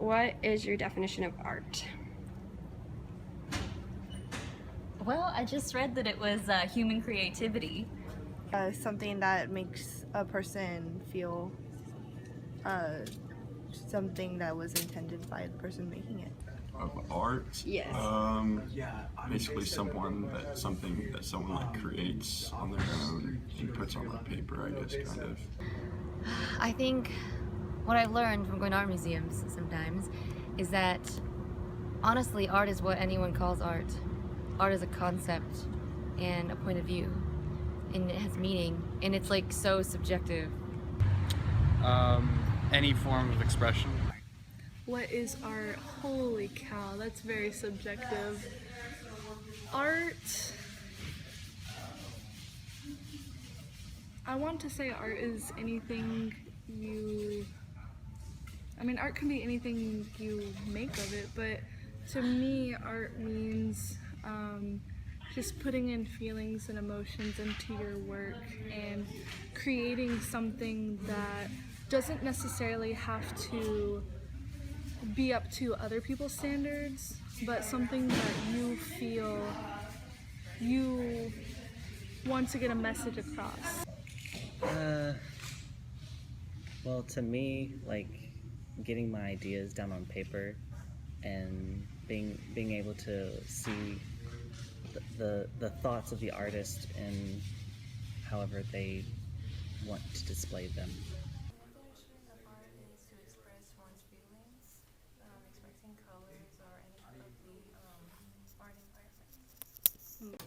what is your definition of art? Well, I just read that it was human creativity. Something that makes a person feel something that was intended by the person making it. Of art? Yes. Basically something that someone like creates on their own and puts on that paper, I guess, kind of. I think what I've learned from going to art museums sometimes is that honestly art is what anyone calls art. Art is a concept and a point of view, and it has meaning, and it's like so subjective. Any form of expression. What is art? Holy cow, that's very subjective. Art, I want to say art is anything art can be anything you make of it, but to me art means just putting in feelings and emotions into your work and creating something that doesn't necessarily have to be up to other people's standards, but something that you feel you want to get a message across. Well, to me, like getting my ideas down on paper and being able to see the thoughts of the artist and however they want to display them.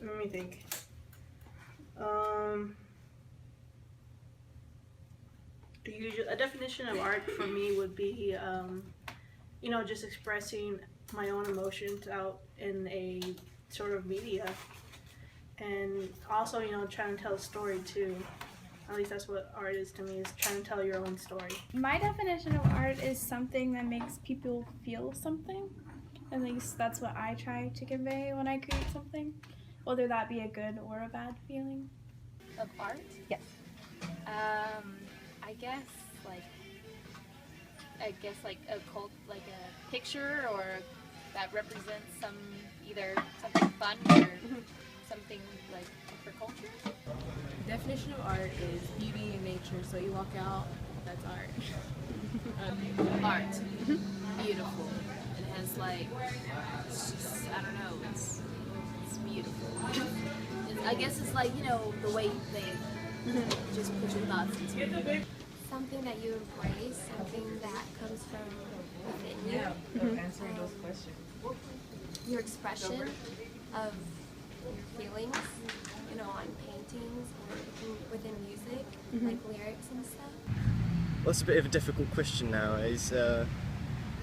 Let me think. A definition of art for me would be, just expressing my own emotions out in a sort of media, and also, trying to tell a story too. At least that's what art is to me, is trying to tell your own story. My definition of art is something that makes people feel something. At least that's what I try to convey when I create something, whether that be a good or a bad feeling. Of art? Yes. I guess like a picture or that represents either something fun or something like for culture. Definition of art is beauty in nature. So you walk out, that's art. Art, beautiful. It has it's just, I don't know, it's beautiful. I guess it's like, the way you think. Just put your thoughts into it. Something that you embrace, something that comes from within you. Answering those questions. Your expression of your feelings, on paintings or within music, like lyrics and stuff. Well, it's a bit of a difficult question now. It's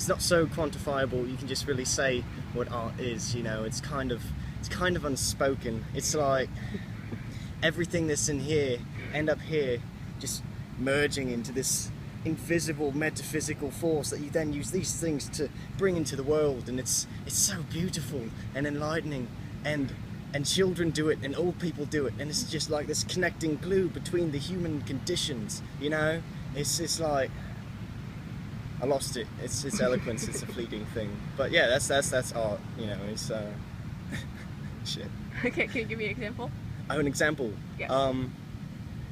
not so quantifiable. You can just really say what art is. It's kind of unspoken. It's like everything that's in here end up here, just merging into this invisible metaphysical force that you then use these things to bring into the world, and it's so beautiful and enlightening, and children do it and old people do it, and it's just like this connecting glue between the human conditions. It's like I lost it. It's eloquence. It's a fleeting thing, but yeah, that's art. It's shit. Okay, can you give me an example? Oh, an example. Yes.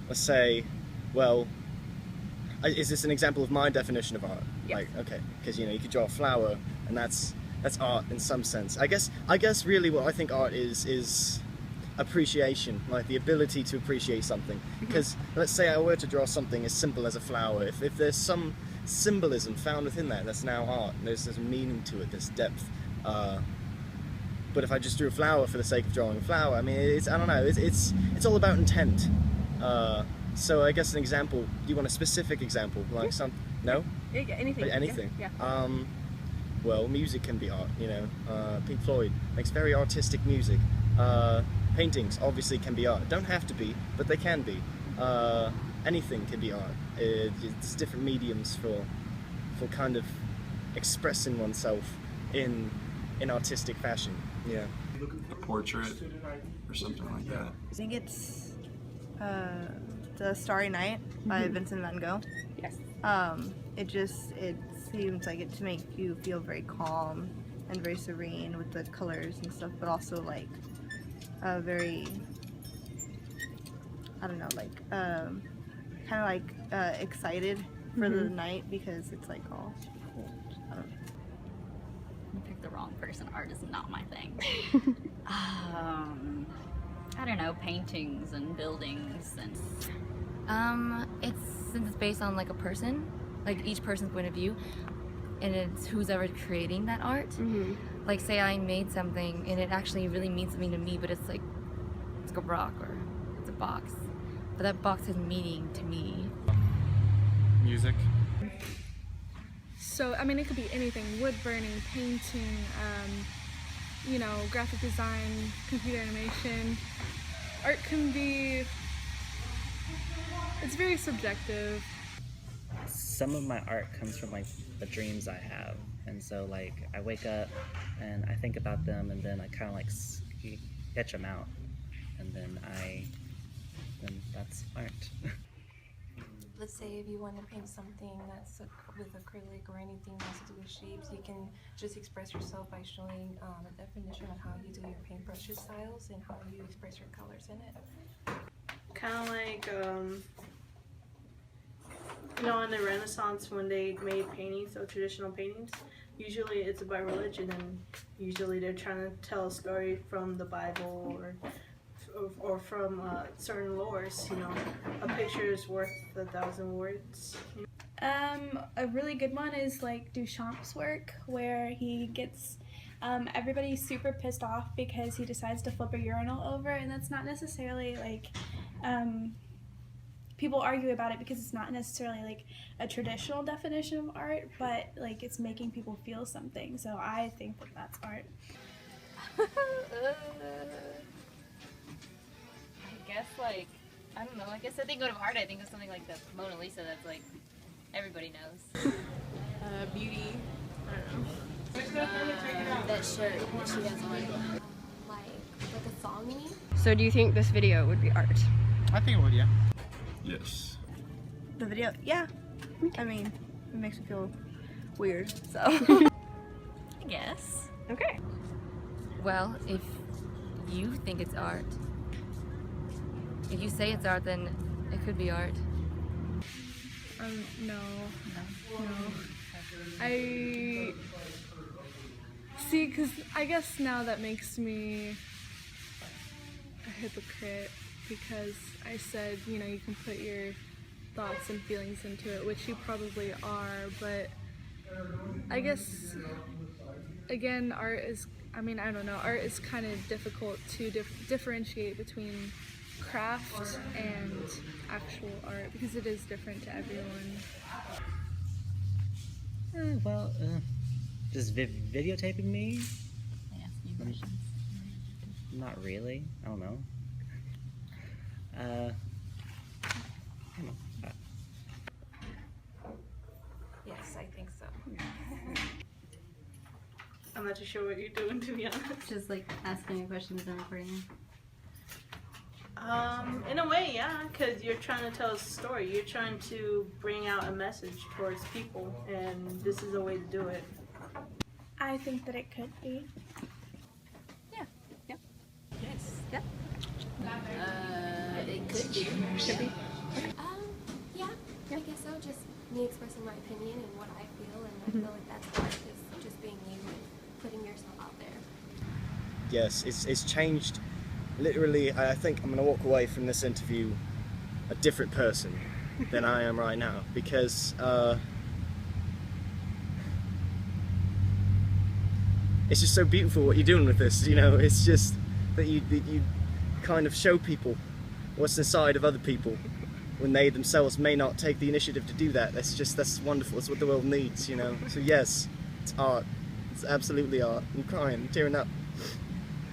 Let's say, well, is this an example of my definition of art? Yes. Like, okay, because you could draw a flower, and that's art in some sense. I guess really what I think art is appreciation, like the ability to appreciate something. Because let's say I were to draw something as simple as a flower, if there's some symbolism found within that, that's now art. There's meaning to it, there's depth. But if I just drew a flower for the sake of drawing a flower, I mean, I don't know, it's all about intent. So I guess an example, do you want a specific example? Like no? Yeah, anything. Anything. Yeah. Well, music can be art, Pink Floyd makes very artistic music. Paintings obviously can be art. Don't have to be, but they can be. Anything can be art. It's different mediums for kind of expressing oneself in artistic fashion. Yeah. A portrait or something like that. I think it's The Starry Night by Vincent van Gogh. Yes. It's seems like it to make you feel very calm and very serene with the colors and stuff, but also like very, I don't know, like kind of like excited for the night because it's like all cool. I don't know. I picked the wrong person. Art is not my thing. I don't know, paintings and buildings and. Since it's based on like a person, like each person's point of view, and it's who's ever creating that art. Like say I made something and it actually really means something to me, but it's like a rock or it's a box, but that box has meaning to me. Music. So, I mean, it could be anything: wood burning, painting, you know, graphic design, computer animation. Art can be, it's very subjective. Some of my art comes from like the dreams I have, and so like I wake up and I think about them, and then I kind of like sketch them out, and then that's art. Let's say if you want to paint something that's with acrylic or anything that has to do with shapes, you can just express yourself by showing a definition of how you do your paintbrush styles and how you express your colors in it. Kind of like, you know, in the Renaissance when they made paintings, so traditional paintings, usually it's about religion, and usually they're trying to tell a story from the Bible or from certain lores. You know, a picture is worth 1,000 words. A really good one is like Duchamp's work, where he gets everybody super pissed off because he decides to flip a urinal over, and that's not necessarily like people argue about it because it's not necessarily like a traditional definition of art, but like it's making people feel something. So I think that that's art. I guess like, I don't know, I guess I think of art, I think of something like the Mona Lisa that's like, everybody knows. Beauty. I don't know. That shirt that she has on. Like a song, you mean? So do you think this video would be art? I think it would, yeah. Yes. The video, yeah. I mean, it makes me feel weird, so. I guess. Okay. Well, if you think it's art, if you say it's art, then it could be art. No. I see, because I guess now that makes me a hypocrite, because I said, you know, you can put your thoughts and feelings into it, which you probably are, but I guess, again, art is, I mean, I don't know, art is kind of difficult to differentiate between craft and actual art, because it is different to everyone. Just videotaping me? Yeah, new questions. Not really. I don't know. I don't know. Yes, I think so. I'm not too sure what you're doing, to be honest. Just like asking a question and recording. In a way, yeah, because you're trying to tell a story. You're trying to bring out a message towards people, and this is a way to do it. I think that it could be. Yeah. Yep. Yes. Yep. It could be. Could be. Yeah, I guess so. Just me expressing my opinion and what I feel, and I feel like that's art, is just being you and putting yourself out there. Yes, it's changed. Literally, I think I'm going to walk away from this interview a different person than I am right now, because it's just so beautiful what you're doing with this, you know. It's just that you kind of show people what's inside of other people when they themselves may not take the initiative to do that. That's wonderful. It's what the world needs, you know. So yes, it's art. It's absolutely art. I'm crying, I'm tearing up.